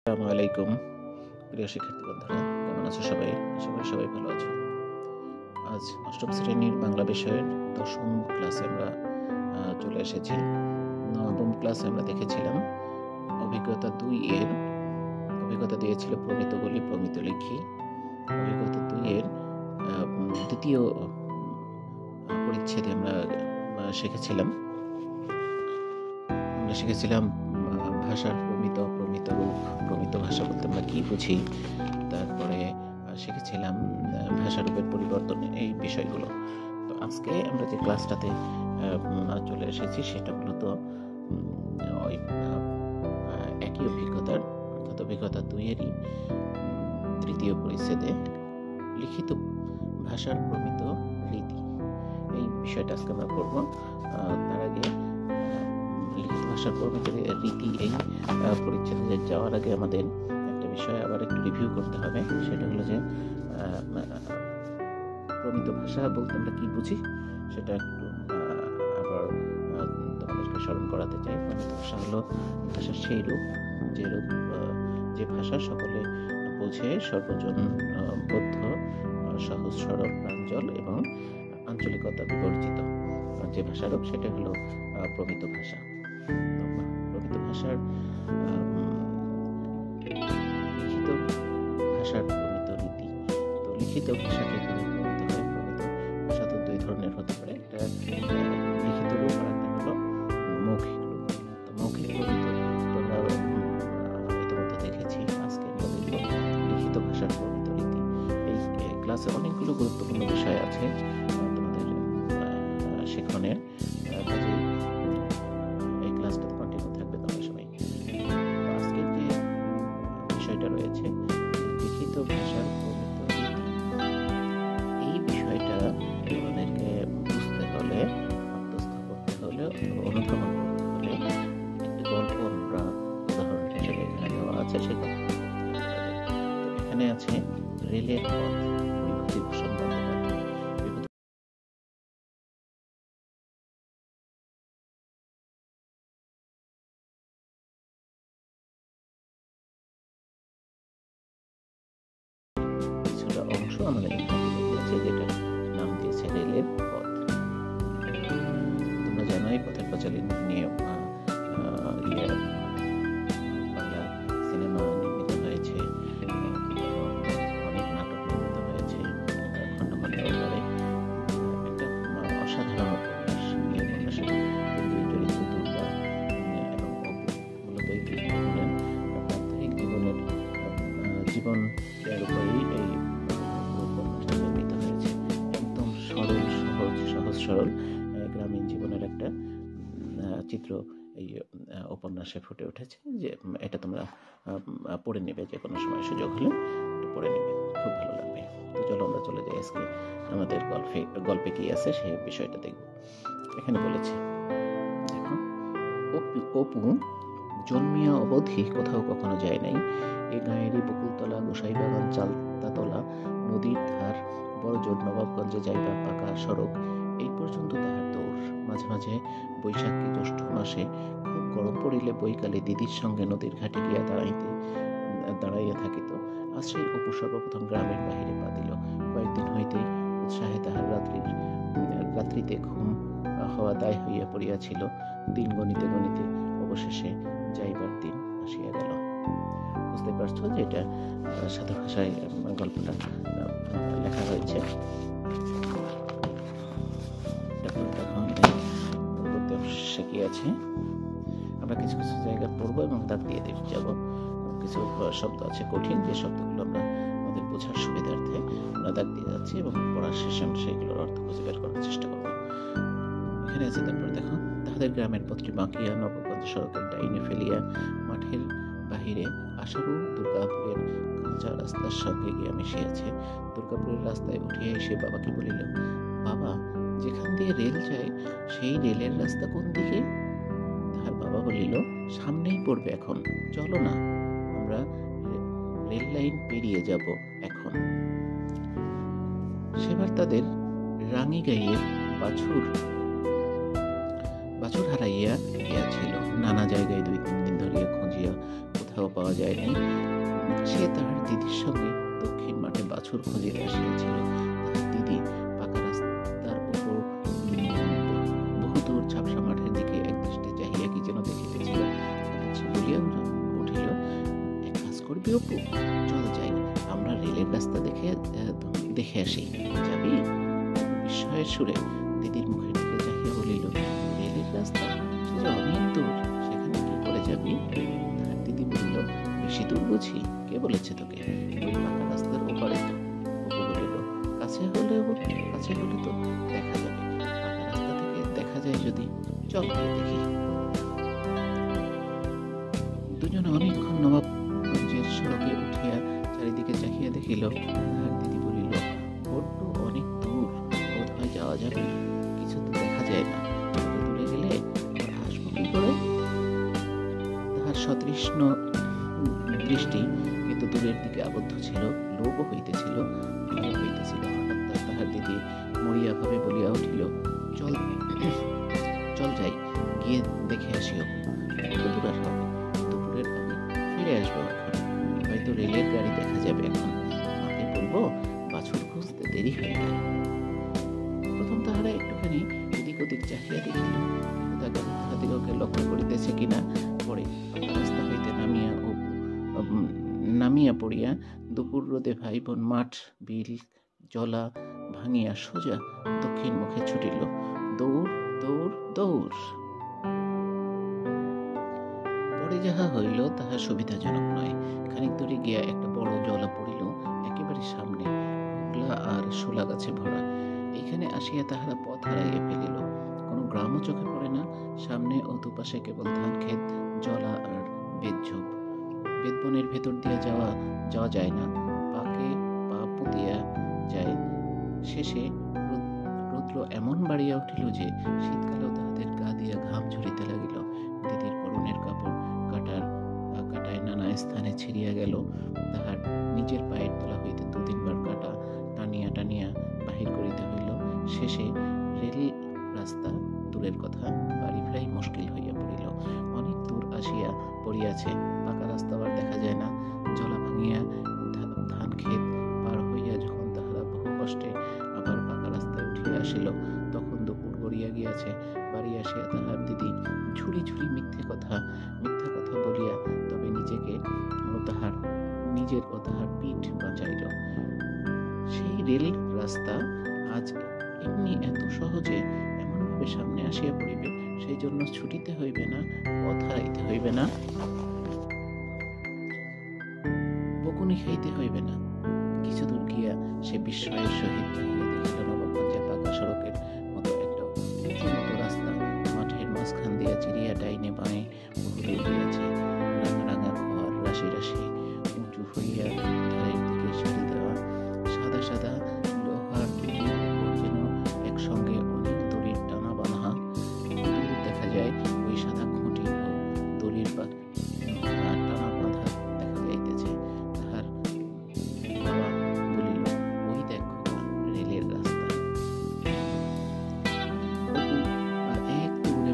আসসালামু আলাইকুম প্রিয় শিক্ষার্থী বন্ধুরা, কেমন আছো সবাই? আশা করি সবাই ভালো আছো। আজ অষ্টম শ্রেণীর বাংলা বিষয়ের দশম ক্লাসে আমরা চলে এসেছি। নবম ক্লাসে আমরা দেখেছিলাম অভিজ্ঞতা 2 এর অভিজ্ঞতা দিয়েছিল প্রমিত বলি প্রমিত লিখি। অভিজ্ঞতা 2 এর দ্বিতীয় পরিচ্ছেদে আমরা শিখেছিলাম ভাষার প্রমিত অপ্রমিত রূপ। প্রমিত ভাষা বলতে আমরা কি বুঝি, তারপরে শিখেছিলাম ভাষারূপের পরিবর্তন, এই বিষয়গুলো। তো আজকে আমরা যে ক্লাসটাতে চলে এসেছি সেটা মূলত ওই একই অভিজ্ঞতার, অর্থাৎ অভিজ্ঞতা 2 এরই তৃতীয় পরিচ্ছেদে লিখিত ভাষার প্রমিত রীতি, এই বিষয়টা আজকে আমরা পড়ব। তার আগে লিখিত ভাষার প্রমিত রীতি এই পরিচ্ছেদে যাওয়ার আগে আমাদের একটা বিষয় আবার একটু রিভিউ করতে হবে। সেটা হলো যে প্রমিত ভাষা বলতে আমরা কি বুঝি সেটা একটু আবার তোমাদেরকে স্মরণ করাতে চাই। প্রমিত ভাষা হলো ভাষার সেই রূপ যে ভাষা সকলে বোঝে, সর্বজন বোধ্য, সহজ সরল, প্রাঞ্জল এবং আঞ্চলিকতা বিবর্জিত যে ভাষার রূপ, সেটা হলো প্রমিত ভাষা। প্রমিত ভাষার লিখিত ভাষার প্রমিত রীতি। তো লিখিত ভাষাকে প্রমিত হয়। প্রমিত ভাষা তো দুই ধরনের হতে পারে, একটা লিখিত রূপ আর একটা হলো মৌখিক রূপ। তো মৌখিক প্রমিত আমরা ইতিমধ্যে দেখেছি। আজকে আমরা দেখব লিখিত ভাষার প্রমিত রীতি। এই ক্লাসে অনেকগুলো গুরুত্বপূর্ণ বিষয় আছে তোমাদের শিক্ষণের, কাজে এই ক্লাসটা কন্টিনিউ থাকবে তোমরা সবাই। আজকের যে বিষয়টা রয়েছে লিখিত ভাষার প্রমিত রীতি, এই বিষয়টা আমাদেরকে বুঝতে হলে, আত্মস্থ করতে হলে, অনুধাবন করতে হলে একটি গল্প আমরা উদাহরণ হিসেবে এখানে দেওয়া আছে। সে গল্প এখানে আছে রেলের পথ, বিভূতিভূষণ বন্দ্যোপাধ্যায়। কিছুটা অংশ আমাদের এখানে দিয়েছে, যেটা নাম দিয়েছে রেলের পথ। তোমরা জানো এই পথের পাঁচালী নিয়ে বাংলা সিনেমা নির্মিত হয়েছে, অনেক নাটক নির্মিত হয়েছে। খণ্ড খণ্ড আকারে একটা অসাধারণ উপন্যাস। এই উপন্যাসের চরিত্র দুর্গা এবং অপু মূলত এই জীবনের প্রাত্যহিক জীবনের উপরেই এই উপন্যাসটা নির্মিত হয়েছে। একদম সহজ সরল গ্রামীণ জীবনের একটা চিত্র এই উপন্যাসে ফুটে উঠেছে। যে এটা তোমরা পড়ে নেবে, যে কোনো সময় সুযোগ হলে একটু পড়ে নেবে, খুব ভালো লাগবে। তো চলো আমরা চলে যাই আজকে আমাদের গল্পে কি আছে সেই বিষয়টা দেখব। এখানে বলেছে, দেখো, অপু জন্মিয়া অবধি কোথাও কখনো যায় নাই। এ গাঁয়েরই বকুলতলা, গোসাইবাগান, চালতাতলা, নদীর ধার, বড়জোর, নবাবগঞ্জে যাইবার পাকা সড়ক, এই পর্যন্ত তাহার দৌড়। মাঝে মাঝে বৈশাখী জ্যৈষ্ঠ মাসে খুব গরম পড়িলে বৈকালে দিদির সঙ্গে নদীর ঘাটে গিয়া দাঁড়াইয়া থাকিত। আজ সেই অপু সর্বপ্রথম গ্রামের বাহিরে পা দিল। কয়েকদিন হইতে উৎসাহে তাহার রাত্রিতে ঘুম হওয়া দায় হইয়া পড়িয়াছিল। দিন গণিতে গণিতে অবশেষে যাইবার দিন আসিয়া গেল। বুঝতে পারছো যে এটা সাধু ভাষায় গল্পটা লেখা হয়েছে। কি আছে, আমরা কিছু কিছু জায়গা পড়বো এবং দাগ দিয়ে যাবো। কিছু শব্দ আছে কঠিন, যে শব্দগুলো আমরা আমাদের বোঝার সুবিধার্থে আমরা দাগ দিয়ে যাচ্ছি এবং পড়ার শেষে আমরা সেইগুলোর অর্থ খুঁজে বের করার চেষ্টা করবো। এখানে আছে, তারপরে দেখো, তাহাদের গ্রামের পথটি বাঁকিয়া নবগঞ্জ সড়কের ডাইনে ফেলিয়া মাঠের বাহিরে আশারু দুর্গাপুরের কাঁচা রাস্তার সঙ্গে গিয়া মিশিয়াছে। দুর্গাপুরের রাস্তায় উঠিয়া এসে বাবাকে বলিল, বাবা, যেখান দিয়ে রেল যায় সেই রেলের রাস্তা কোন দিকে? তাহার বাবা বলিল, সামনেই পড়বে এখন, চলো না, আমরা রেল লাইন পেরিয়ে যাব এখন। সেবার তাদের রাঙিগাইয়ের বাছুর হারাইয়া গিয়াছিল। নানা জায়গায় 2-3 দিন ধরিয়া খুঁজিয়া কোথাও পাওয়া যায় নাই। সে তাহার দিদির সঙ্গে দক্ষিণ মাঠে বাছুর খুঁজিতে আসিয়াছিল। তাহার দিদি পাকা রাস্তার উপর বহুদূর ঝাপসা মাঠের দিকে একদৃষ্টে চাহিয়া কি যেন দেখিতেছিল। আচ্ছা বলিয়া উঠিল, এক কাজ করবি অপু, চল যাই, আমরা রেলের রাস্তা দেখে আসি, যাবি? বিস্ময়ের সুরে দিদির মুখের দিকে চাহিয়া বলিল, রেলের রাস্তা? সে যে অনেক দূর, সেখানে কি করে যাবি? তাহার দিদি বলিল, বেশি দূর বুঝি? কে বলেছে তোকে? ওই পাকা রাস্তার ওপারে তো। অপু বলিল, কাছে হলে তো দেখা যাবে, পাকা রাস্তা থেকে দেখা যায় যদি, চল দেখি। দুজনে অনেকক্ষণ নবাবগঞ্জের সড়কে উঠিয়া চারিদিকে চাহিয়া দেখিল। তাহার দিদি বলিল, বড্ড অনেক দূর, বোধহয় যাওয়া যাবে না, কিছু তো দেখা যায় না, এত দূরে গেলে আবার আসবো কি করে? তাহার সতৃষ্ণ দৃষ্টি কিন্তু দূরের দিকে আবদ্ধ ছিল, লোভও হইতেছিল, ভয় হইতেছিল। হঠাৎ তাহার দিদি মরিয়া ভাবে বলিয়া উঠিল, চল যাই, গিয়ে দেখে আসি। কত দূর আর হবে? দুপুরের আগে ফিরে আসবো, এখন হয়তো রেলের গাড়ি দেখা যাবে। এখন মাকে বলবো বাছুর খুঁজতে দেরি হয়ে যায়। প্রথম তাহারা একটুখানি এদিক ওদিক চাহিয়া দেখিল, তাহাদিগকে লক্ষ্য করিতেছে কিনা। পরে পাকা রাস্তা হইতে নামিয়া পড়িয়া দুপুর রোদে ভাই বোন মাঠ, বিল, জলা ভাঙিয়া সোজা দক্ষিণ মুখে ছুটিল। দৌড় দৌড় দৌড়। পরে যাহা হইল তাহা সুবিধাজনক নয়। খানিক দূরে গিয়া একটা বড় জলা পড়িল, একেবারে সামনে, হুগলা আর শোলা গাছে ভরা। এইখানে আসিয়া তাহারা পথ হারাইয়া ফেলিল। কোনো গ্রামও চোখে পড়ে না, সামনে ও দুপাশে কেবল ধান ক্ষেত, জলা আর বেতঝোপ। বেতবনের ভেতর দিয়া যাওয়া যায় না, পাকে পা পুতিয়া যায়। শেষে রৌদ্র এমন বাড়িয়া উঠিল যে শীতকালেও তাহাদের গা দিয়া ঘাম ঝরিতে লাগিল। দিদির পরনের কাপড় কাটায় নানা স্থানে ছিড়িয়া গেল। তাহার নিজের পায়ের তলা হইতে 2-3 বার কাটা টানিয়া বাহির করিতে হইল। শেষে রেল রাস্তা দূরের কথা, বাড়ি ফেরাই মুশকিল হইয়া পড়িল। অনেক দূর আসিয়া পড়িয়াছে, পাকা রাস্তা আবার দেখা যায় না। জলা ভাঙিয়া ধান ক্ষেত পার হইয়া যখন তাহারা বহু কষ্টে আবার পাকা রাস্তায় উঠিয়া আসিল, তখন দুপুর গড়িয়া গিয়াছে। বাড়ি আসিয়া তাহার দিদি ঝুড়ি মিথ্যা কথা বলিয়া তবে নিজের ও তাহার পিঠ বাঁচাইল। সেই রেল রাস্তা আজ এমনি এত সহজে এমনভাবে সামনে আসিয়া পড়িবে, সেই জন্য ছুটিতে হইবে না, পথ হারাইতে হইবে না, বকুনি খাইতে হইবে না। কিছু দূর গিয়া সে বিস্ময়ের সহিত দেখিল নবাবগঞ্জের পাকা সড়কের মতো একটা উঁচু মতো রাস্তা, মাঠের মাঝখান দিয়া চিরিয়া ডাইনে বাঁয়ে বহুদূর গিয়াছে। রাঙা ঘর, রাশি উঁচু হইয়া ধারের দিকে সারি দেওয়া, সাদা লোহার দড়ির উপর যেন একসঙ্গে অনেক দড়ির টানা বাঁধা। দূর দেখা যায় ওই সাদা খুঁটি ও দড়ির টানা বাঁধা দেখা যাইতেছে। তাহার বাবা বলিল, ওই দেখ খোকা, রেলের রাস্তা। এক দৌড়ে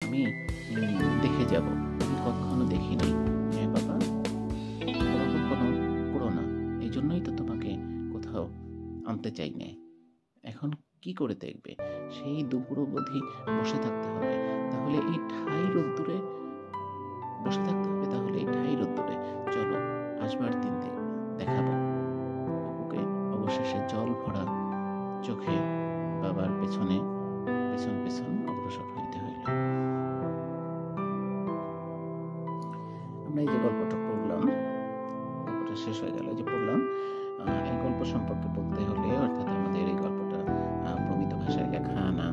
আমি দেখে যাব, আমি কখনো দেখিনি। হ্যাঁ বাবা, ওরকম কোনো করো না, এই জন্যই তো তোমাকে কোথাও আনতে চাই না। এখন কি করে দেখবে? সেই দুপুর অবধি বসে থাকতে হবে, তাহলে এই ঠাই রোদ্দুরে বসে থাকতে হবে, তাহলে এই ঠাই রোদ্দুরে। চলো, আসবার দিন দেখাবো। অপুকে অবশ্য অবশেষে জল ভরা চোখে বাবার পেছনে পেছন পেছন অগ্রসর হইতে হইল। আমরা এই যে গল্পটা পড়লাম, গল্পটা শেষ হয়ে গেল, যে পড়লাম, এই গল্প সম্পর্কে বলতে হলে অর্থাৎ আমাদের এই গল্পটা প্রমিত ভাষায় লেখা না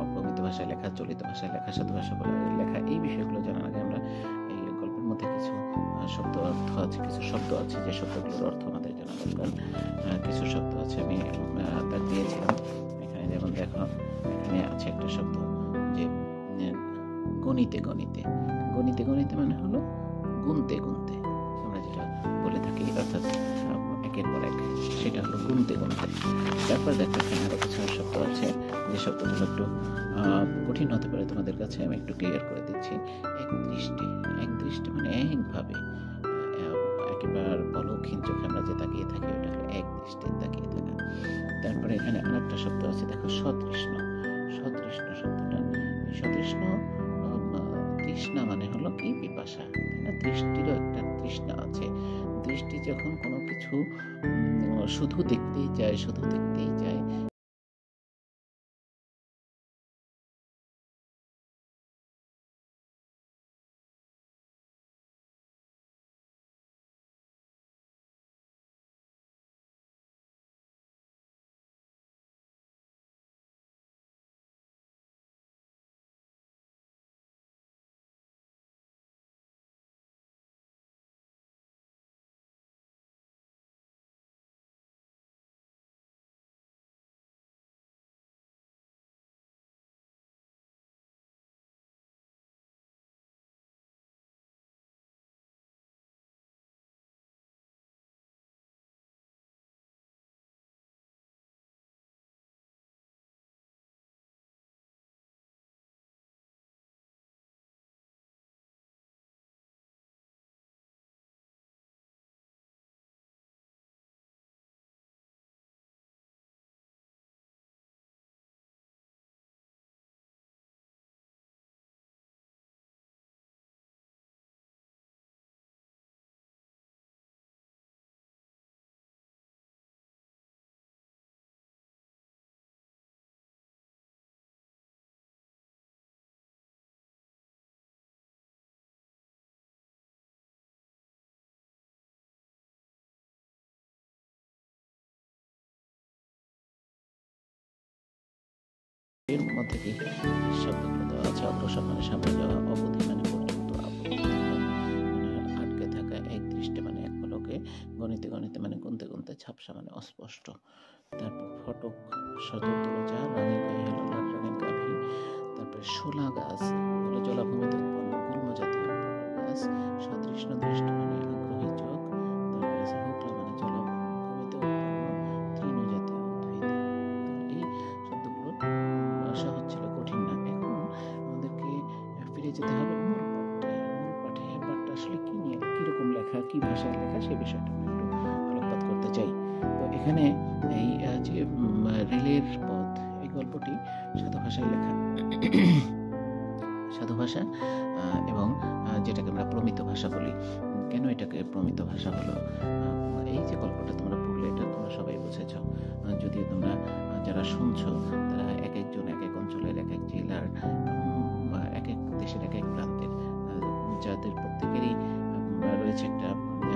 অপ্রমিত ভাষায় লেখা, চলিত ভাষায় লেখা, সাধু ভাষা লেখা, এই বিষয়গুলো জানার আগে আমরা এই গল্পের মধ্যে কিছু শব্দ অর্থ আছে, কিছু শব্দ আছে যে শব্দগুলোর অর্থ আমাদের জানা দরকার। কিছু শব্দ আছে, আমি তার দিয়েছিলাম এখানে, যেমন দেখো এখানে আছে একটা শব্দ যে গণিতে গণিতে। গণিতে গণিতে মানে হলো গুনতে গুনতে, আমরা যেটা বলে থাকি, অর্থাৎ একের পর এক, সেটা হলো গুনতে গুনতে। তারপর দেখো এখানে আরো কিছু শব্দ আছে যে শব্দগুলো একটু কঠিন হতে পারে তোমাদের কাছে, আমি একটু ক্লিয়ার করে দিচ্ছি। এক দৃষ্টি, এক দৃষ্টি মানে একভাবে, একেবারে পলকহীন চোখে আমরা যে তাকিয়ে থাকি, ওটা হলো এক দৃষ্টি তাকিয়ে থাকা। তারপরে এখানে আরেকটা শব্দ আছে, দেখো সতৃষ্ণ। সতৃষ্ণ শব্দটা, সতৃষ্ণ, তৃষ্ণা মানে হলো কি পিপাসা, তাই না? দৃষ্টিরও একটা তৃষ্ণা আছে। দৃষ্টি যখন কোনো কিছু শুধু দেখতেই চায়, শুধু দেখতেই চায়, এর মধ্যে কি শব্দগুলো দেওয়া আছে? অগ্রসর মানে সামনে যাওয়া, অবধি মানে পর্যন্ত, মানে আটকে থাকা, এক দৃষ্টি মানে এক পলকে, গণিতে গণিতে মানে গুনতে গুনতে, ঝাপসা মানে অস্পষ্ট। তারপর ফটক, সদর দরজা, রাঙের গায়ে হলো লাল রঙের গাভী। তারপরে শোলা গাছ হলো জলাভূমিতে উৎপন্ন গুল্ম জাতীয় গাছ। সতৃষ্ণ দৃষ্টি মানে আগ্রহী চোখ। তারপরে আছে হুকলা মানে জলাভূমিতে উৎপন্ন তৃণ জাতীয় উদ্ভিদ। এই শব্দগুলো সহজ ছিল, কঠিন না। এখন আমাদেরকে ফিরে যেতে হবে মূল পাঠে। মূল পাঠে পাঠটা আসলে কি নিয়ে, কিরকম লেখা, কি ভাষায় লেখা, সেই বিষয়টা আমরা একটু আলোকপাত করতে চাই। তো এখানে এই যে রেলের পথ, এই গল্পটি সাধু ভাষায় লেখা। সাধু ভাষা এবং যেটাকে আমরা প্রমিত ভাষা বলি। কেন এটাকে প্রমিত ভাষা হলো? এই যে গল্পটা তোমরা পড়লে, এটা তোমরা সবাই বুঝেছ। যদিও তোমরা যারা শুনছো, তারা এক একজন এক এক অঞ্চলের, এক এক জেলার, এক এক দেশের এক এক প্রান্তের, যাদের প্রত্যেকেরই রয়েছে একটা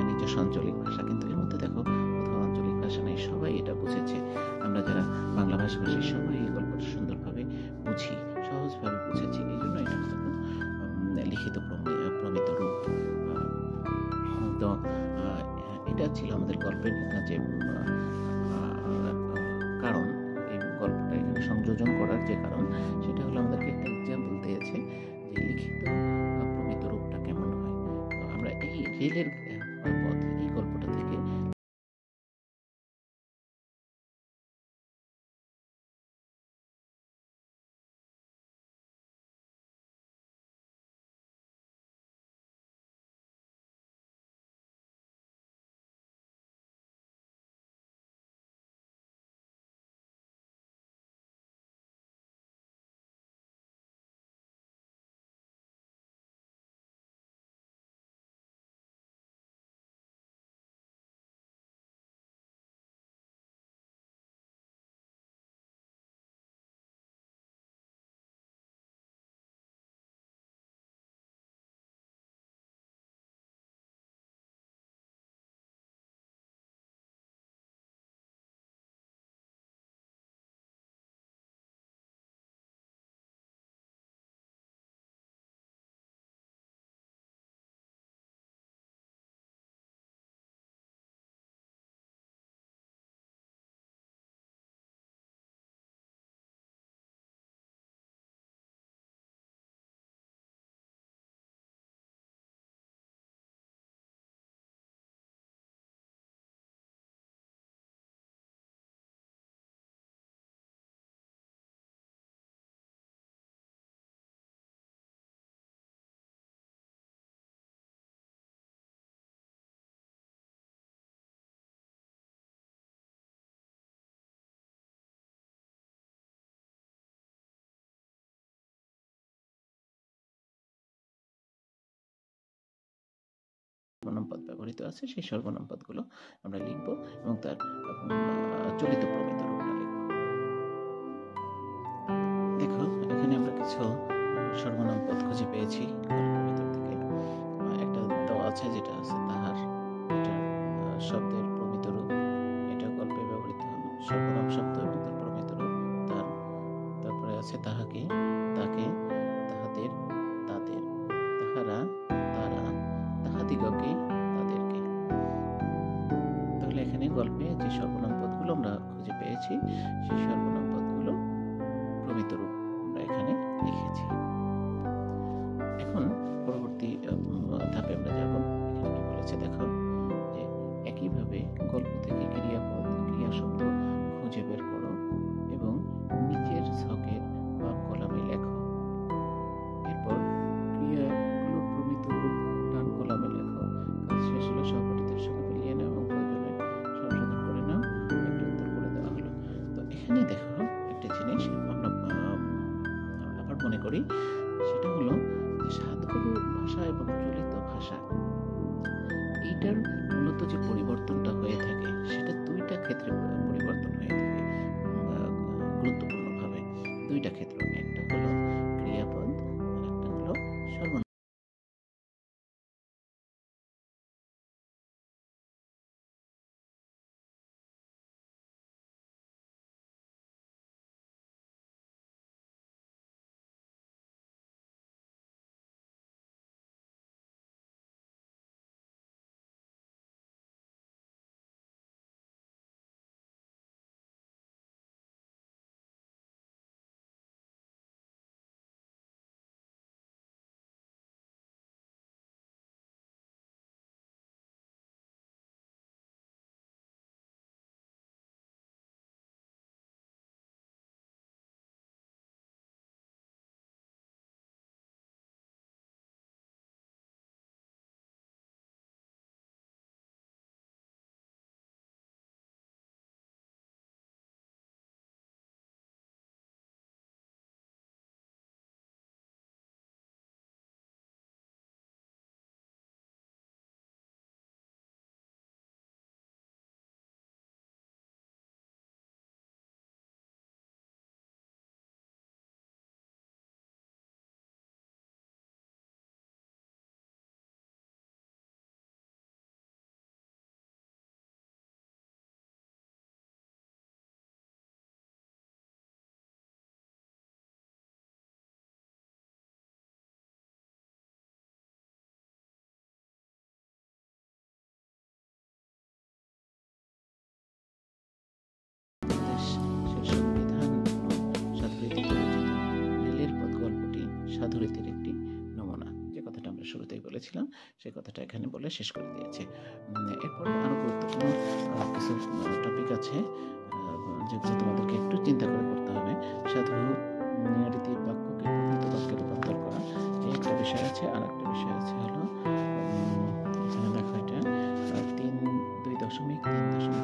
নিজস্ব আঞ্চলিক ভাষা, কিন্তু এর মধ্যে দেখো কোথাও আঞ্চলিক ভাষা নেই, সবাই এটা বুঝেছে। আমরা যারা বাংলা ভাষাভাষী সবাই এই গল্পটা সুন্দরভাবে বুঝি, সহজভাবে বুঝেছি, এই জন্য এটা লিখিত প্রমিত রূপ। তো এটা ছিল আমাদের গল্পের যে কারণ, এই গল্পটা এখানে সংযোজন করার যে কারণ, সেটা হলো আমাদেরকে একটা এক্সাম্পল দিয়েছে যে লিখিত প্রমিত রূপটা কেমন হয়। তো আমরা এই রেলের পথ, এই গল্পটা থেকে সর্বনাম পদ ব্যবহৃত আছে সেই সর্বনাম পদগুলো আমরা লিখব এবং তার চলিত প্রমিত রূপটা লিখব। দেখো এখানে আমরা কিছু সর্বনাম পদ খুঁজে পেয়েছি গল্পের ভিতর থেকে। একটা দেওয়া আছে যেটা আছে তাহার, এটা শব্দের প্রমিত রূপ, এটা গল্পে ব্যবহৃত সর্বনাম শব্দ এবং তার প্রমিত রূপ তার। তারপরে আছে তাহাকে, তাকে, তাহাদের, তাদের, তাহারা, তারা, তাহাদিগকে, তাদেরকে। তাহলে এখানে গল্পে যে সর্বনাম পদগুলো আমরা খুঁজে পেয়েছি সেই সর্বনাম পদগুলো প্রমিত রূপ আমরা এখানে লিখেছি। এখন পরবর্তী ধাপে আমরা যাব। এখানে কি বলেছে দেখো, যে একইভাবে গল্প থেকে ক্রিয়াপদ, ক্রিয়া শব্দ খুঁজে বের করো এবং নিচের ছকের বাম কলামে লেখো। এরপর ক্রিয়াগুলোর প্রমিত রূপ ডান কলামে লেখো। কাজ শেষ হলে সহপাঠীদের সঙ্গে মিলিয়ে নাও এবং প্রয়োজনে সংশোধন করে নাও। একটি উত্তর করে দেওয়া হলো। তো এখানে দেখো একটা জিনিস আমরা আবার মনে করি, সেটা হলো যে সাধুগুরু ভাষা এবং চলিত ভাষা, এইটার মূলত যে পরিবর্তনটা হয়ে থাকে সেটা দুইটা ক্ষেত্রে পরিবর্তন হয়ে থাকে গুরুত্বপূর্ণভাবে। দুইটা ক্ষেত্র, একটা হলো ক্রিয়াপদ আর একটা হলো সর্বনাম। সাধুরীতির একটি নমুনা, যে কথাটা আমরা শুরুতেই বলেছিলাম সেই কথাটা এখানে বলে শেষ করে দিয়েছে। এরপর আরো গুরুত্বপূর্ণ কিছু টপিক আছে যেগুলো তোমাদেরকে একটু চিন্তা করে করতে হবে। সাধু রীতির বাক্যকে প্রকৃত বাক্যে রূপান্তর করা, এই একটা বিষয় আছে। আর একটা বিষয় আছে হলো এখানে দেখো, এটা 3.2.3.1